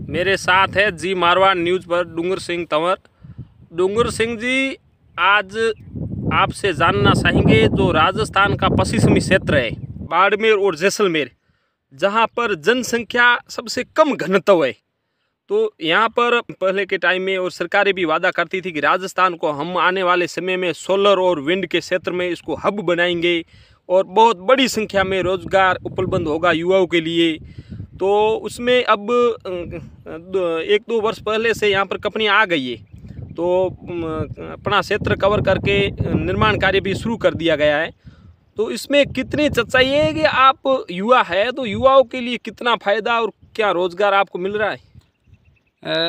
मेरे साथ है जी मारवाड़ न्यूज़ पर डूंगर सिंह तंवर। डूंगर सिंह जी, आज आपसे जानना चाहेंगे जो राजस्थान का पश्चिमी क्षेत्र है बाड़मेर और जैसलमेर, जहां पर जनसंख्या सबसे कम घनत्व है, तो यहाँ पर पहले के टाइम में और सरकारें भी वादा करती थी कि राजस्थान को हम आने वाले समय में सोलर और विंड के क्षेत्र में इसको हब बनाएंगे और बहुत बड़ी संख्या में रोजगार उपलब्ध होगा युवाओं के लिए। तो उसमें अब 1-2 वर्ष पहले से यहाँ पर कंपनियाँ आ गई है, तो अपना क्षेत्र कवर करके निर्माण कार्य भी शुरू कर दिया गया है। तो इसमें कितनी सच्चाई है कि आप युवा है तो युवाओं के लिए कितना फ़ायदा और क्या रोज़गार आपको मिल रहा है?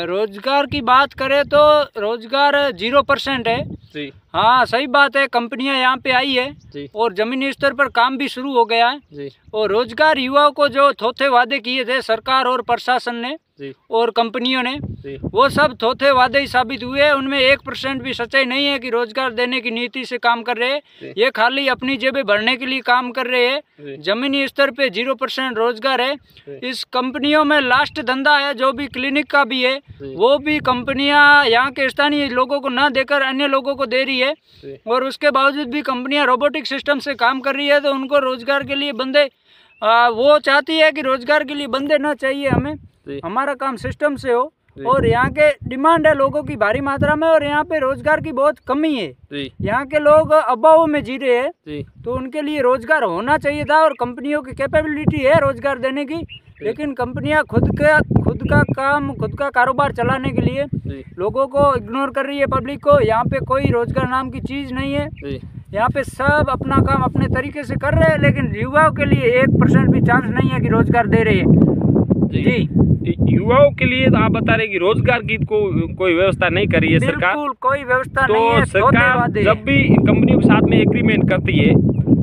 रोजगार की बात करें तो रोजगार 0% है जी। हाँ, सही बात है। कंपनियां यहाँ पे आई है जी। और जमीनी स्तर पर काम भी शुरू हो गया है जी। और रोजगार युवाओं को जो थोथे वादे किए थे सरकार और प्रशासन ने जी। और कंपनियों ने, जी। वो सब थोथे वादे ही साबित हुए। उनमें 1% भी सच्चाई नहीं है कि रोजगार देने की नीति से काम कर रहे हैं। ये खाली अपनी जेबें भरने के लिए काम कर रहे हैं। जमीनी स्तर पे 0% रोजगार है। इस कंपनियों में लास्ट धंधा है जो भी क्लिनिक का भी है, वो भी कंपनियां यहाँ के स्थानीय लोगों को न देकर अन्य लोगों को दे रही है और उसके बावजूद भी कंपनियां रोबोटिक सिस्टम से काम कर रही है। तो उनको रोजगार के लिए बंदे, वो चाहती है कि रोजगार के लिए बंदे ना चाहिए हमें, हमारा काम सिस्टम से हो। और यहाँ के डिमांड है लोगों की भारी मात्रा में और यहाँ पे रोजगार की बहुत कमी है। यहाँ के लोग अभाव में जी रहे हैं, तो उनके लिए रोजगार होना चाहिए था और कंपनियों की कैपेबिलिटी है रोजगार देने की, लेकिन कंपनियां खुद का कारोबार चलाने के लिए लोगों को इग्नोर कर रही है, पब्लिक को। यहाँ पे कोई रोजगार नाम की चीज़ नहीं है। यहाँ पे सब अपना काम अपने तरीके से कर रहे हैं, लेकिन युवाओं के लिए 1% भी चांस नहीं है कि रोजगार दे रहे हैं। जी, युवाओं के लिए तो आप बता रहे कि रोजगार की कोई व्यवस्था नहीं करी है सरकार। बिल्कुल कोई व्यवस्था तो नहीं है। सरकार जब भी कंपनियों के साथ में एग्रीमेंट करती है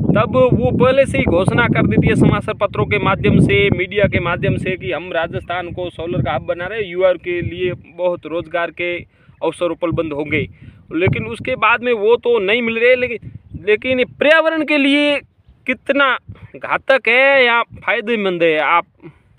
तब वो पहले से ही घोषणा कर देती है समाचार पत्रों के माध्यम से, मीडिया के माध्यम से कि हम राजस्थान को सोलर का हब बना रहे हैं, युवाओं के लिए बहुत रोजगार के अवसर उपलब्ध होंगे। लेकिन उसके बाद में वो तो नहीं मिल रहे। लेकिन पर्यावरण के लिए कितना घातक है या फायदेमंद है? आप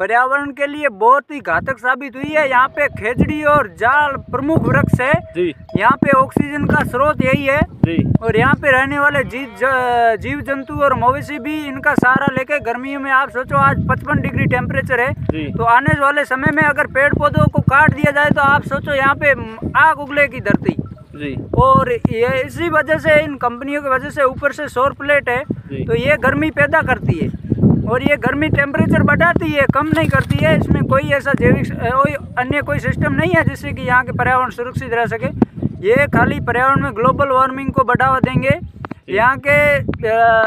पर्यावरण के लिए बहुत ही घातक साबित हुई है। यहाँ पे खेजड़ी और जाल प्रमुख वृक्ष है जी। यहाँ पे ऑक्सीजन का स्रोत यही है जी। और यहाँ पे रहने वाले जीव जंतु और मवेशी भी इनका सहारा लेके, गर्मियों में आप सोचो आज 55 डिग्री टेम्परेचर है जी। तो आने वाले समय में अगर पेड़ पौधों को काट दिया जाए तो आप सोचो यहाँ पे आग उगलेगी धरती जी। और ये इसी वजह से, इन कंपनियों की वजह से, ऊपर से सौर प्लेट है तो ये गर्मी पैदा करती है और ये गर्मी टेम्परेचर बढ़ाती है, कम नहीं करती है। इसमें कोई ऐसा जैविक अन्य कोई सिस्टम नहीं है जिससे कि यहाँ के पर्यावरण सुरक्षित रह सके। ये खाली पर्यावरण में ग्लोबल वार्मिंग को बढ़ावा देंगे। यहाँ के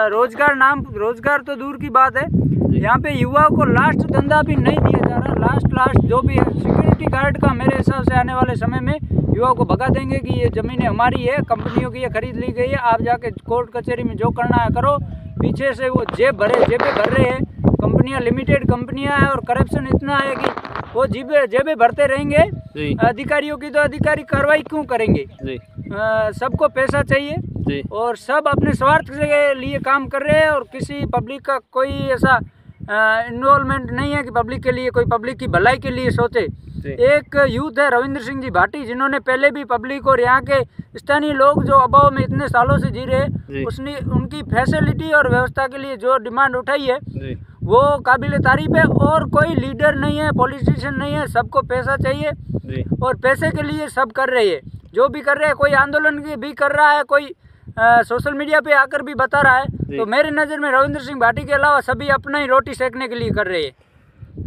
रोजगार तो दूर की बात है, यहाँ पे युवाओं को लास्ट धंधा भी नहीं दिया जा रहा। लास्ट जो भी है सिक्योरिटी गार्ड का, मेरे हिसाब से आने वाले समय में युवाओं को भगा देंगे कि ये ज़मीनें हमारी है, कंपनियों की ये खरीद ली गई है, आप जाके कोर्ट कचहरी में जो करना है करो। पीछे से वो जेबें भर रहे हैं। कंपनियां लिमिटेड कंपनियां हैं और करप्शन इतना है कि वो जेबें भरते रहेंगे अधिकारियों की, तो अधिकारी कार्रवाई क्यों करेंगे? सबको पैसा चाहिए और सब अपने स्वार्थ के लिए काम कर रहे हैं और किसी पब्लिक का कोई ऐसा इन्वॉल्वमेंट नहीं है कि पब्लिक के लिए, कोई पब्लिक की भलाई के लिए सोचे। एक यूथ है रविंद्र सिंह जी भाटी, जिन्होंने पहले भी पब्लिक और यहाँ के स्थानीय लोग जो अभाव में इतने सालों से जी रहे हैं, उसने उनकी फैसिलिटी और व्यवस्था के लिए जो डिमांड उठाई है वो काबिल तारीफ है। और कोई लीडर नहीं है, पॉलिटिशियन नहीं है, सबको पैसा चाहिए और पैसे के लिए सब कर रहे हैं जो भी कर रहे हैं। कोई आंदोलन भी कर रहा है, कोई सोशल मीडिया पे आकर भी बता रहा है। तो मेरी नज़र में रविंद्र सिंह भाटी के अलावा सभी अपना ही रोटी सेकने के लिए कर रहे हैं।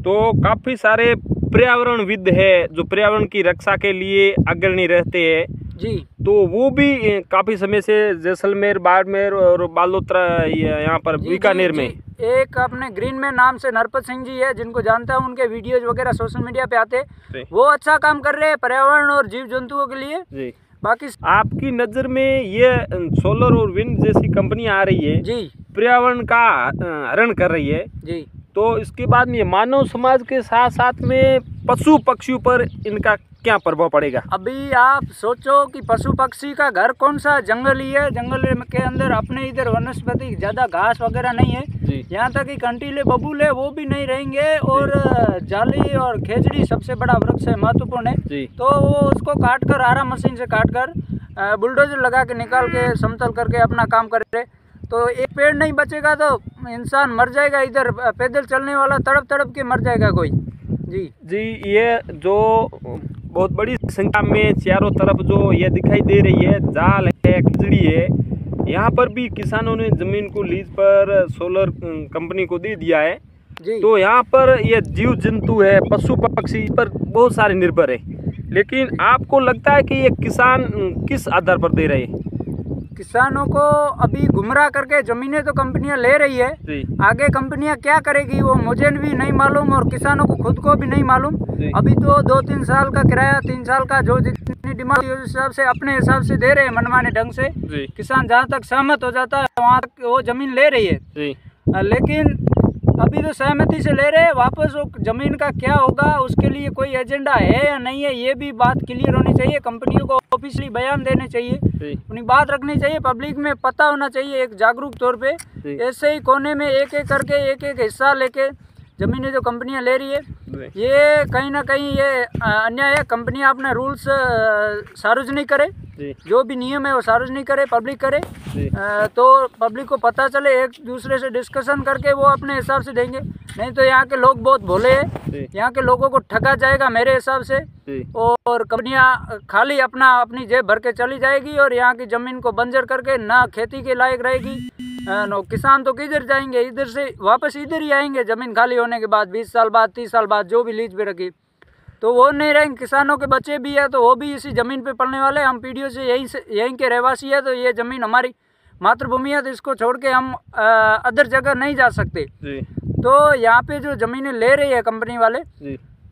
तो काफ़ी सारे पर्यावरणविद है जो पर्यावरण की रक्षा के लिए अग्रणी रहते हैं जी, तो वो भी काफ़ी समय से जैसलमेर, बाड़मेर और बालोतरा यहाँ पर बीकानेर में एक अपने ग्रीन में नाम से नरपत सिंह जी है, जिनको जानता हूँ, उनके वीडियोज वगैरह सोशल मीडिया पे आते हैं। वो अच्छा काम कर रहे हैं पर्यावरण और जीव जंतुओं के लिए जी। बाकी आपकी नज़र में ये सोलर और विंड जैसी कंपनियां आ रही है जी, पर्यावरण का हरण कर रही है जी, तो इसके बाद में मानव समाज के साथ साथ में पशु पक्षियों पर इनका क्या प्रभाव पड़ेगा? अभी आप सोचो कि पशु पक्षी का घर कौन सा, जंगल ही है। जंगल के अंदर अपने इधर वनस्पति ज़्यादा घास वगैरह नहीं है, यहाँ तक कि कंटीले बबूले वो भी नहीं रहेंगे। और जाली और खेजड़ी सबसे बड़ा वृक्ष है, महत्वपूर्ण है। तो वो उसको काट कर आरा मशीन से काट कर बुलडोजर लगा के निकाल के समतल करके अपना काम करे। तो एक पेड़ नहीं बचेगा तो इंसान मर जाएगा, इधर पैदल चलने वाला तड़प तड़प के मर जाएगा कोई। जी, ये जो बहुत बड़ी संख्या में चारों तरफ जो ये दिखाई दे रही है, जाल है, खिचड़ी है, यहाँ पर भी किसानों ने जमीन को लीज पर सोलर कंपनी को दे दिया है जी। तो यहाँ पर ये जीव जंतु है, पशु पक्षी पर बहुत सारे निर्भर है। लेकिन आपको लगता है कि ये किसान किस आधार पर दे रहे हैं? किसानों को अभी गुमराह करके जमीनें तो कंपनियां ले रही है, आगे कंपनियां क्या करेगी वो मुझे भी नहीं मालूम और किसानों को खुद को भी नहीं मालूम। अभी तो 2-3 साल का किराया, 3 साल का जो जितनी डिमांड उस हिसाब से अपने हिसाब से दे रहे हैं मनमाने ढंग से। किसान जहाँ तक सहमत हो जाता है वहाँ तक वो जमीन ले रही है। लेकिन अभी तो सहमति से ले रहे हैं, वापस वो जमीन का क्या होगा उसके लिए कोई एजेंडा है या नहीं है, ये भी बात क्लियर होनी चाहिए। कंपनियों को ऑफिशियली बयान देने चाहिए, अपनी बात रखनी चाहिए, पब्लिक में पता होना चाहिए एक जागरूक तौर पे। ऐसे ही कोने में एक एक करके एक एक हिस्सा लेके जमीनें जो कंपनियां ले रही है, ये कहीं ना कहीं ये अन्याय है। कंपनियां अपने रूल्स सार्वजनिक करे, जो भी नियम है वो सार्वजनिक करे, पब्लिक करे, तो पब्लिक को पता चले, एक दूसरे से डिस्कशन करके वो अपने हिसाब से देंगे। नहीं तो यहाँ के लोग बहुत भोले हैं, यहाँ के लोगों को ठगा जाएगा मेरे हिसाब से, और कंपनियां खाली अपनी जेब भर के चली जाएगी और यहाँ की जमीन को बंजर करके ना खेती के लायक रहेगी। किसान तो किधर जाएंगे, इधर से वापस इधर ही आएंगे जमीन खाली होने के बाद, 20 साल बाद, 30 साल बाद, जो भी लीज पे रखी, तो वो नहीं रहेंगे। किसानों के बच्चे भी है तो वो भी इसी ज़मीन पे पलने वाले। हम पीढ़ियों से यहीं के रहवासी है, तो ये ज़मीन हमारी मातृभूमि है, तो इसको छोड़ के हम अदर जगह नहीं जा सकते। तो यहाँ पे जो ज़मीनें ले रही है कंपनी वाले,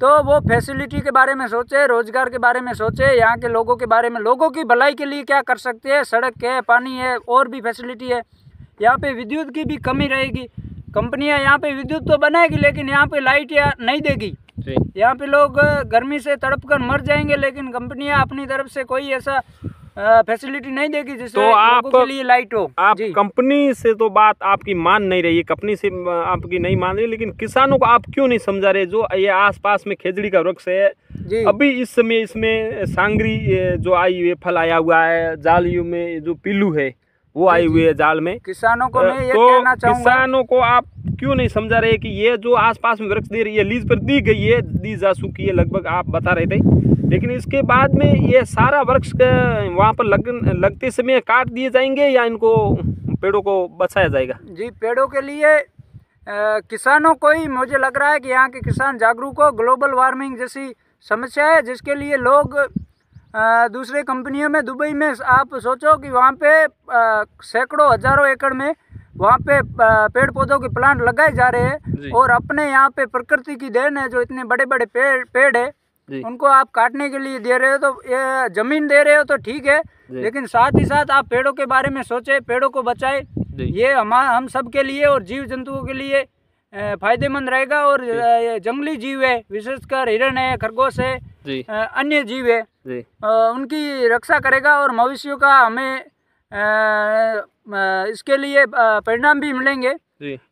तो वो फैसिलिटी के बारे में सोचे, रोजगार के बारे में सोचे, यहाँ के लोगों के बारे में, लोगों की भलाई के लिए क्या कर सकते हैं। सड़क है, पानी है, और भी फैसिलिटी है। यहाँ पे विद्युत की भी कमी रहेगी, कंपनियां यहाँ पे विद्युत तो बनाएगी लेकिन यहाँ पे लाइट या नहीं देगी। यहाँ पे लोग गर्मी से तड़प कर मर जाएंगे, लेकिन कंपनियां अपनी तरफ से कोई ऐसा फैसिलिटी नहीं देगी जिससे तो लोगों के लिए लाइट हो। आप कंपनी से तो बात आपकी मान नहीं रही है, कंपनी से आपकी नहीं मान रही, लेकिन किसानों को आप क्यों नहीं समझा रहे? जो ये आसपास में खेजड़ी का वृक्ष है, अभी इस समय इसमें सांगरी जो आई हुई फल आया हुआ है, जालियों में जो पिल्लू है वो आई हुई है जाल में। किसानों को मैं ये कहना चाहूँगा, किसानों को आप क्यों नहीं समझा रहे कि ये जो आसपास में वृक्ष दे रही है, लीज पर दी गई है, दी जा चुकी है लगभग, आप बता रहे थे, लेकिन इसके बाद में ये सारा वृक्ष वहाँ पर लगते समय काट दिए जाएंगे या इनको पेड़ों को बचाया जाएगा? जी, पेड़ों के लिए किसानों को ही मुझे लग रहा है कि यहाँ के किसान जागरूक हो। ग्लोबल वार्मिंग जैसी समस्या है जिसके लिए लोग दूसरे कंपनियों में, दुबई में आप सोचो कि वहाँ पे सैकड़ों हजारों एकड़ में वहाँ पे पेड़ पौधों के प्लांट लगाए जा रहे हैं, और अपने यहाँ पे प्रकृति की देन है जो इतने बड़े बड़े पेड़ है, उनको आप काटने के लिए दे रहे हो। तो ये जमीन दे रहे हो तो ठीक है, लेकिन साथ ही साथ आप पेड़ों के बारे में सोचे, पेड़ों को बचाए। ये हम सब के लिए और जीव जंतुओं के लिए फायदेमंद रहेगा। और जंगली जीव है, विशेषकर हिरण है, खरगोश है, अन्य जीव है, उनकी रक्षा करेगा और मवेशियों का हमें इसके लिए परिणाम भी मिलेंगे।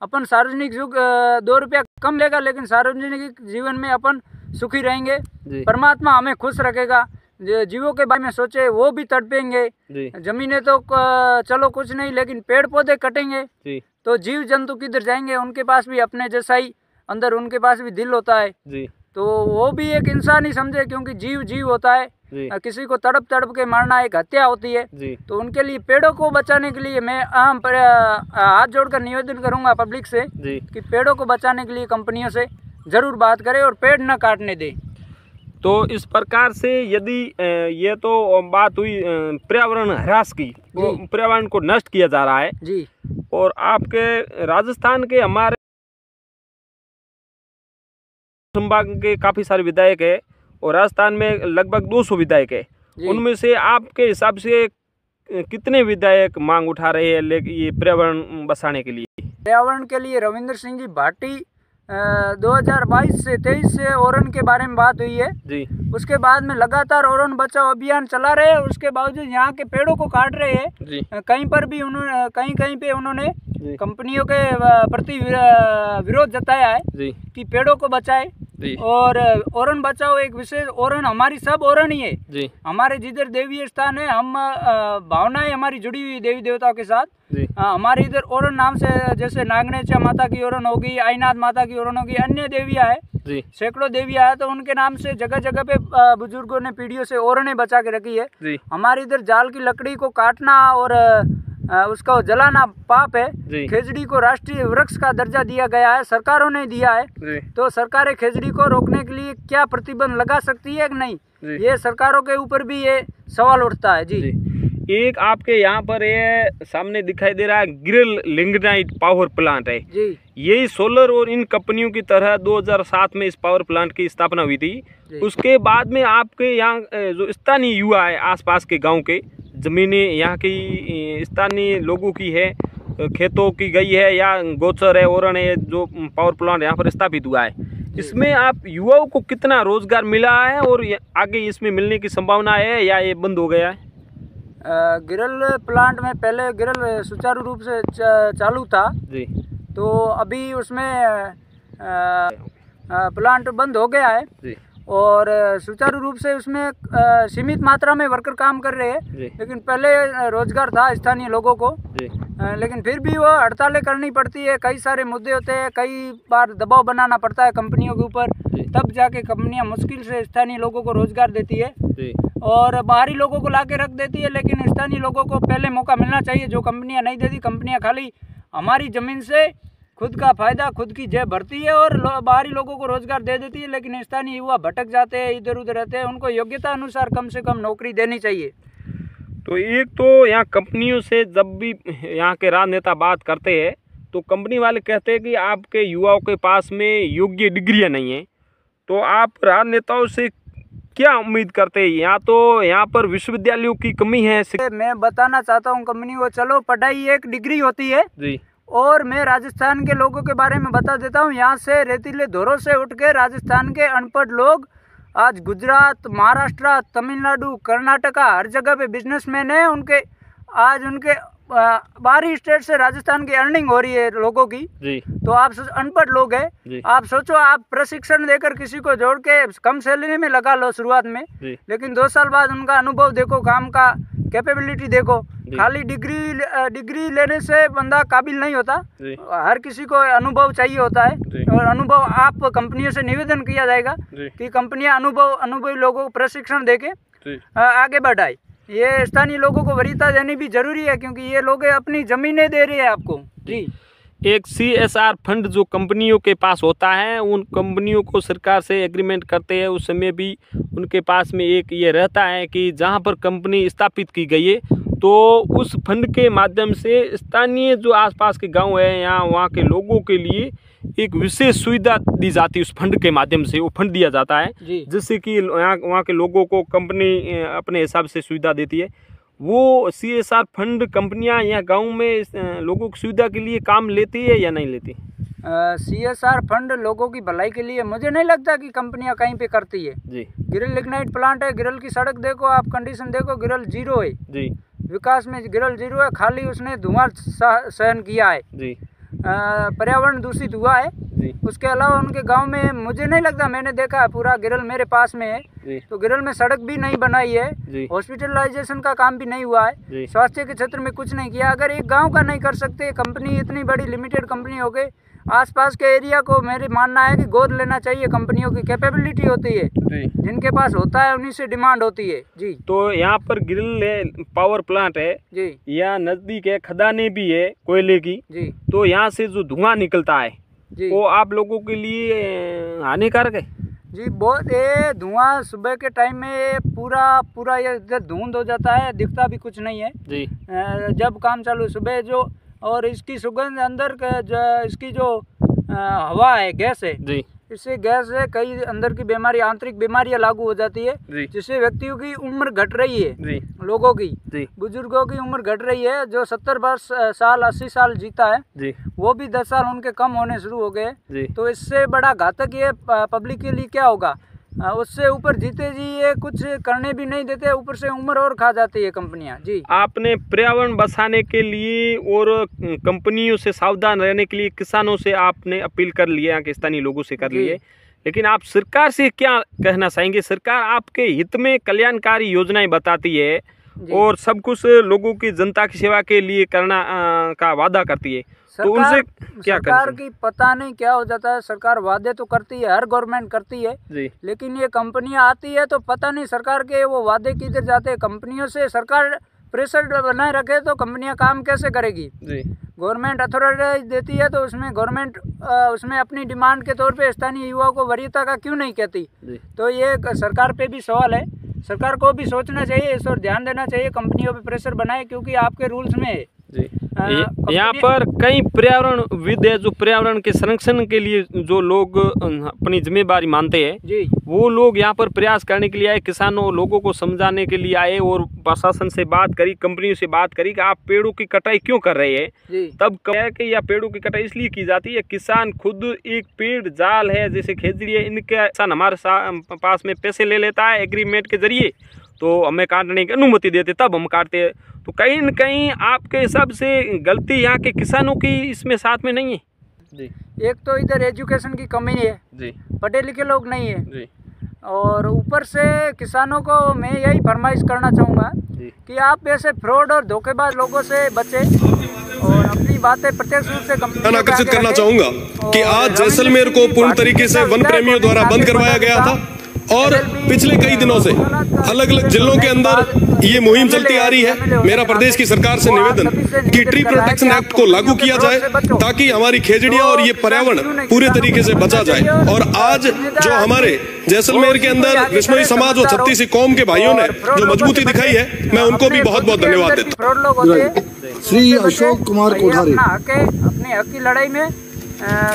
अपन सार्वजनिक सुख 2 रुपया कम लेगा, लेकिन सार्वजनिक जीवन में अपन सुखी रहेंगे। परमात्मा हमें खुश रखेगा। जीवों के बारे में सोचे, वो भी तड़पेंगे। जमीनें तो चलो कुछ नहीं, लेकिन पेड़ पौधे कटेंगे तो जीव जंतु किधर जाएंगे? उनके पास भी अपने जैसा ही अंदर उनके पास भी दिल होता है, तो वो भी एक इंसान ही समझे, क्योंकि जीव होता है। किसी को तड़प के मारना एक हत्या होती है। तो उनके लिए, पेड़ों को बचाने के लिए मैं हाथ जोड़कर निवेदन करूंगा पब्लिक से कि पेड़ों को बचाने के लिए कंपनियों से जरूर बात करें और पेड़ न काटने दें। तो इस प्रकार से यदि ये तो बात हुई पर्यावरण ह्रास की, पर्यावरण को नष्ट किया जा रहा है जी। और आपके राजस्थान के हमारे संभाग के काफ़ी सारे विधायक है और राजस्थान में लगभग 200 विधायक है, उनमें से आपके हिसाब से कितने विधायक मांग उठा रहे हैं ये पर्यावरण बचाने के लिए? पर्यावरण के लिए रविंद्र सिंह जी भाटी 2022 से 23 से ओरन के बारे में बात हुई है जी। उसके बाद में लगातार ओरन बचाओ अभियान चला रहे हैं। उसके बावजूद यहाँ के पेड़ों को काट रहे हैं जी। कहीं पर भी उन्होंने कहीं पे उन्होंने कंपनियों के प्रति विरोध जताया है जी कि पेड़ों को बचाए जी। और ओरन बचाओ एक विशेष ओरन हमारी सब ओरन ही है जी। हमारे जिधर देवीय स्थान है हम भावनाएं हमारी जुड़ी हुई देवी देवताओं के साथ जी। हमारे इधर ओरन नाम से जैसे नागनेचा माता की ओरन होगी, आईनाथ माता की ओरन होगी, अन्य देवियाँ है जी। सैकड़ों देवियाँ है तो उनके नाम से जगह जगह पे बुजुर्गों ने पीढ़ियों से ओरनें बचा के रखी है जी। हमारे इधर जाल की लकड़ी को काटना और उसका जलाना पाप है। खेजड़ी को राष्ट्रीय वृक्ष का दर्जा दिया गया है, सरकारों ने दिया है तो सरकारें खेजड़ी को रोकने के लिए क्या प्रतिबंध लगा सकती है कि नहीं, ये सरकारों के ऊपर भी ये सवाल उठता है जी। एक आपके यहाँ पर ये सामने दिखाई दे रहा है गिरिल लिग्नाइट पावर प्लांट है जी। यही सोलर और इन कंपनियों की तरह 2007 में इस पावर प्लांट की स्थापना हुई थी। उसके बाद में आपके यहाँ जो स्थानीय युवा है आसपास के गांव के ज़मीनें यहाँ की स्थानीय लोगों की है, खेतों की गई है या गोचर है ओरन है जो पावर प्लांट यहाँ पर स्थापित हुआ है, इसमें आप युवाओं को कितना रोजगार मिला है और आगे इसमें मिलने की संभावना है या ये बंद हो गया है? गिरल प्लांट में पहले गिरल सुचारू रूप से चालू था जी। तो अभी उसमें प्लांट बंद हो गया है जी। और सुचारू रूप से उसमें सीमित मात्रा में वर्कर काम कर रहे हैं लेकिन पहले रोजगार था स्थानीय लोगों को जी। लेकिन फिर भी वो हड़तालें करनी पड़ती है, कई सारे मुद्दे होते हैं, कई बार दबाव बनाना पड़ता है कंपनियों के ऊपर, तब जाके कंपनियां मुश्किल से स्थानीय लोगों को रोजगार देती है जी। और बाहरी लोगों को ला के रख देती है लेकिन स्थानीय लोगों को पहले मौका मिलना चाहिए जो कंपनियां नहीं देती। कंपनियां खाली हमारी ज़मीन से खुद का फायदा खुद की जेब भरती है और बाहरी लोगों को रोजगार दे देती है लेकिन स्थानीय युवा भटक जाते हैं, इधर उधर रहते हैं, उनको योग्यता अनुसार कम से कम नौकरी देनी चाहिए। तो एक तो यहाँ कंपनियों से जब भी यहाँ के राजनेता बात करते हैं तो कंपनी वाले कहते हैं कि आपके युवाओं के पास में योग्य डिग्रियाँ नहीं हैं, तो आप राजनेताओं से क्या उम्मीद करते हैं? यहाँ पर विश्वविद्यालयों की कमी है। मैं बताना चाहता हूँ कंपनी को, चलो पढ़ाई एक डिग्री होती है जी। और मैं राजस्थान के लोगों के बारे में बता देता हूँ, यहाँ से रेतीले धोरों से उठ के राजस्थान के अनपढ़ लोग आज गुजरात, महाराष्ट्र, तमिलनाडु, कर्नाटका हर जगह पे बिजनेसमैन है, उनके बाहरी स्टेट से राजस्थान की अर्निंग हो रही है लोगों की जी। तो आप अनपढ़ लोग हैं, आप सोचो आप प्रशिक्षण देकर किसी को जोड़ के कम सैलरी में लगा लो शुरुआत में, लेकिन 2 साल बाद उनका अनुभव देखो, काम का कैपेबिलिटी देखो। खाली डिग्री लेने से बंदा काबिल नहीं होता, हर किसी को अनुभव चाहिए होता है और अनुभव आप कंपनियों से निवेदन किया जाएगा कि कंपनियां अनुभवी लोगों को प्रशिक्षण देके आगे बढ़ाए। ये स्थानीय लोगों को वरीयता देनी भी जरूरी है क्योंकि ये लोग अपनी जमीनें दे रहे हैं आपको जी। एक CSR फंड जो कंपनियों के पास होता है, उन कंपनियों को सरकार से एग्रीमेंट करते हैं, उस समय भी उनके पास में एक ये रहता है कि जहां पर कंपनी स्थापित की गई है तो उस फंड के माध्यम से स्थानीय जो आसपास के गांव है या वहाँ के लोगों के लिए एक विशेष सुविधा दी जाती है। उस फंड के माध्यम से वो फंड दिया जाता है जिससे कि वहाँ के लोगों को कंपनी अपने हिसाब से सुविधा देती है। वो CSR फंड कंपनियां या गांव में लोगों की सुविधा के लिए काम लेती है या नहीं लेती? CSR फंड लोगों की भलाई के लिए मुझे नहीं लगता कि कंपनियां कहीं पे करती है जी। गिरल लिग्नाइट प्लांट है, गिरल की सड़क देखो आप, कंडीशन देखो, गिरल जीरो है जी। विकास में गिरल जीरो है, खाली उसने धुआं सहन किया है जी। पर्यावरण दूषित हुआ है जी। उसके अलावा उनके गांव में मुझे नहीं लगता, मैंने देखा है पूरा गिरल मेरे पास में है तो गिरल में सड़क भी नहीं बनाई है, हॉस्पिटलाइजेशन का काम भी नहीं हुआ है, स्वास्थ्य के क्षेत्र में कुछ नहीं किया। अगर एक गांव का नहीं कर सकते, कंपनी इतनी बड़ी लिमिटेड कंपनी हो गई, आसपास के एरिया को मेरे मानना है कि गोद लेना चाहिए। कंपनियों की कैपेबिलिटी होती है, जिनके पास होता है उन्हीं से डिमांड होती है जी। तो यहाँ पर गिरिल पावर प्लांट है जी, यहाँ नजदीक है, खदानें भी है कोयले की जी। तो यहाँ से जो धुआं निकलता है जी, वो आप लोगों के लिए हानिकारक है जी। बहुत ये धुआं सुबह के टाइम में पूरा ये धुंध हो जाता है, दिखता भी कुछ नहीं है जी। जब काम चालू सुबह और इसकी सुगंध अंदर इसकी जो हवा है, गैस है जी, इससे गैस से कई अंदर की बीमारी, आंतरिक बीमारियां लागू हो जाती है, जिससे व्यक्तियों की उम्र घट रही है, लोगों की, बुजुर्गों की उम्र घट रही है। जो 70 साल 80 साल जीता है वो भी 10 साल उनके कम होने शुरू हो गए। तो इससे बड़ा घातक ये पब्लिक के लिए क्या होगा। उससे ऊपर जीते जी ये कुछ करने भी नहीं देते, ऊपर से उम्र और खा जाती है कंपनियां। जी, आपने पर्यावरण बचाने के लिए और कंपनियों से सावधान रहने के लिए किसानों से आपने अपील कर लिया, यहाँ के स्थानीय लोगों से कर लिए, लेकिन आप सरकार से क्या कहना चाहेंगे। सरकार आपके हित में कल्याणकारी योजनाएं बताती है और सब कुछ लोगों की, जनता की सेवा के लिए करना का वादा करती है, तो उनसे क्या सरकार की पता नहीं क्या हो जाता है। सरकार वादे तो करती है, हर गवर्नमेंट करती है, लेकिन ये कंपनियां आती है तो पता नहीं सरकार के वो वादे किधर जाते हैं। कंपनियों से सरकार प्रेशर बनाए रखे तो कंपनियां काम कैसे करेगी। गवर्नमेंट अथॉरिटी देती है तो उसमें गवर्नमेंट उसमें अपनी डिमांड के तौर पे स्थानीय युवाओं को वरीयता का क्यों नहीं कहती। तो ये सरकार पे भी सवाल है, सरकार को भी सोचना चाहिए, इस और ध्यान देना चाहिए, कंपनियों पे प्रेशर बनाए, क्योंकि आपके रूल्स में है। यहाँ पर कई पर्यावरणविद है जो पर्यावरण के संरक्षण के लिए जो लोग अपनी जिम्मेदारी मानते हैं, वो लोग यहाँ पर प्रयास करने के लिए आए, किसानों लोगों को समझाने के लिए आए और प्रशासन से बात करी, कंपनियों से बात करी कि आप पेड़ों की कटाई क्यों कर रहे हैं। तब क्या है कि यह पेड़ों की कटाई इसलिए की जाती है, किसान खुद एक पेड़ जाल है जैसे खेजड़ी है, इनके किसान हमारे पास में पैसे ले लेता है एग्रीमेंट के जरिए, तो हमें काटने की अनुमति देते, तब हम काटते हैं। तो कहीं न कहीं आपके हिसाब से गलती यहाँ के किसानों की इसमें साथ में नहीं है। एक तो इधर एजुकेशन की कमी है, पढ़े लिखे लोग नहीं है, और ऊपर से किसानों को मैं यही फरमाइश करना चाहूँगा कि आप ऐसे फ्रॉड और धोखेबाज लोगों से बचें और अपनी बातें प्रत्यक्ष रूप से आकर्षित करना चाहूँगा कि आज जैसलमेर को पूर्ण तरीके से वन प्रेमियों द्वारा बंद करवाया गया था और पिछले कई दिनों से अलग अलग जिलों के अंदर ये मुहिम चलती आ रही है। मेरा प्रदेश की सरकार से निवेदन कि ट्री प्रोटेक्शन एक्ट को लागू किया जाए ताकि हमारी खेजड़ियां और ये पर्यावरण पूरे तरीके से बचा जाए। और आज जो हमारे जैसलमेर के अंदर विश्नोई समाज और छत्तीसी कौम के भाइयों ने जो मजबूती दिखाई है, मैं उनको भी बहुत बहुत धन्यवाद देता हूँ। श्री अशोक कुमार कोठारी अपने हक की लड़ाई में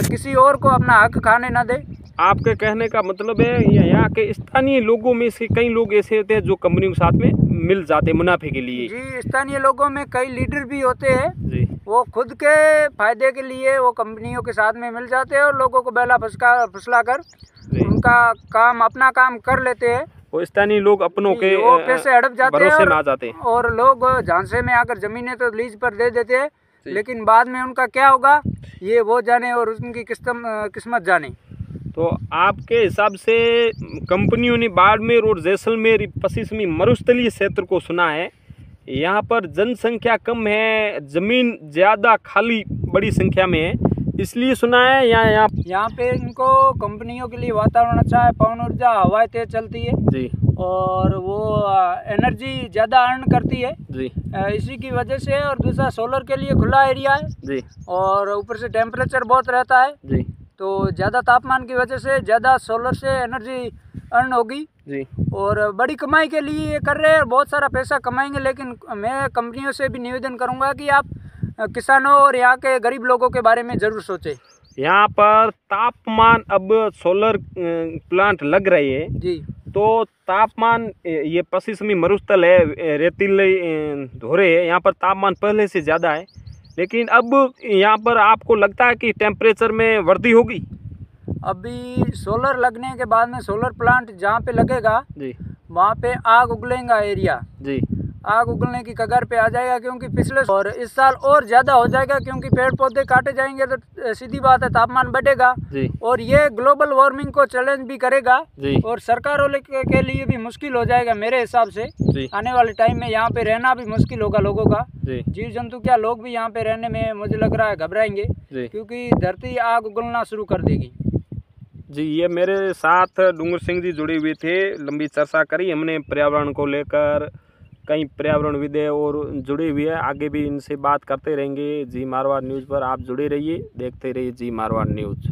किसी और को अपना हक खाने न दे। आपके कहने का मतलब है यहाँ के स्थानीय लोगों में से कई लोग ऐसे होते हैं जो कंपनियों के साथ में मिल जाते हैं मुनाफे के लिए। जी, स्थानीय लोगों में कई लीडर भी होते हैं जी, वो खुद के फायदे के लिए वो कंपनियों के साथ में मिल जाते हैं और लोगों को बेला फुसला कर उनका काम, अपना काम कर लेते हैं। वो स्थानीय लोग अपनों के वो पैसे हड़प जाते हैं आ जाते हैं और लोग झांसे में आकर जमीनें तो लीज पर दे देते हैं, लेकिन बाद में उनका क्या होगा ये वो जाने और उनकी किस्मत जाने। तो आपके हिसाब से कंपनियों ने बाड़मेर और जैसलमेर पश्चिमी मरुस्थलीय क्षेत्र को सुना है, यहाँ पर जनसंख्या कम है, ज़मीन ज़्यादा खाली बड़ी संख्या में है, इसलिए सुना है। यहाँ पे इनको कंपनियों के लिए वातावरण अच्छा है, पवन ऊर्जा, हवाएं तेज चलती है जी, और वो एनर्जी ज़्यादा अर्न करती है जी, इसी की वजह से। और दूसरा सोलर के लिए खुला एरिया है जी, और ऊपर से टेम्परेचर बहुत रहता है जी, तो ज़्यादा तापमान की वजह से ज़्यादा सोलर से एनर्जी अर्न होगी जी, और बड़ी कमाई के लिए ये कर रहे हैं, बहुत सारा पैसा कमाएंगे। लेकिन मैं कंपनियों से भी निवेदन करूंगा कि आप किसानों और यहाँ के गरीब लोगों के बारे में ज़रूर सोचें। यहाँ पर तापमान, अब सोलर प्लांट लग रही है जी, तो तापमान, ये पश्चिमी मरुस्थल है, रेतीले धोरे है, यहाँ पर तापमान पहले से ज़्यादा है, लेकिन अब यहाँ पर आपको लगता है कि टेम्परेचर में वृद्धि होगी? अभी सोलर लगने के बाद में सोलर प्लांट जहाँ पे लगेगा जी, वहाँ पे आग उगलेगा एरिया जी, आग उगलने की कगार पे आ जाएगा, क्योंकि पिछले और इस साल और ज़्यादा हो जाएगा, क्योंकि पेड़ पौधे काटे जाएंगे तो सीधी बात है तापमान बढ़ेगा जी, और ये ग्लोबल वार्मिंग को चैलेंज भी करेगा जी, और सरकारों के लिए भी मुश्किल हो जाएगा मेरे हिसाब से जी। आने वाले टाइम में यहाँ पे रहना भी मुश्किल होगा लोगों का, जीव जंतु क्या लोग भी यहाँ पे रहने में मुझे लग रहा है घबराएंगे, क्योंकि धरती आग उगलना शुरू कर देगी जी। ये मेरे साथ डूंगर सिंह जी जुड़े हुए थे, लंबी चर्चा करी हमने पर्यावरण को लेकर, कई पर्यावरणविद और जुड़े हुए हैं, आगे भी इनसे बात करते रहेंगे। जी मारवाड़ न्यूज़ पर आप जुड़े रहिए, देखते रहिए जी मारवाड़ न्यूज़।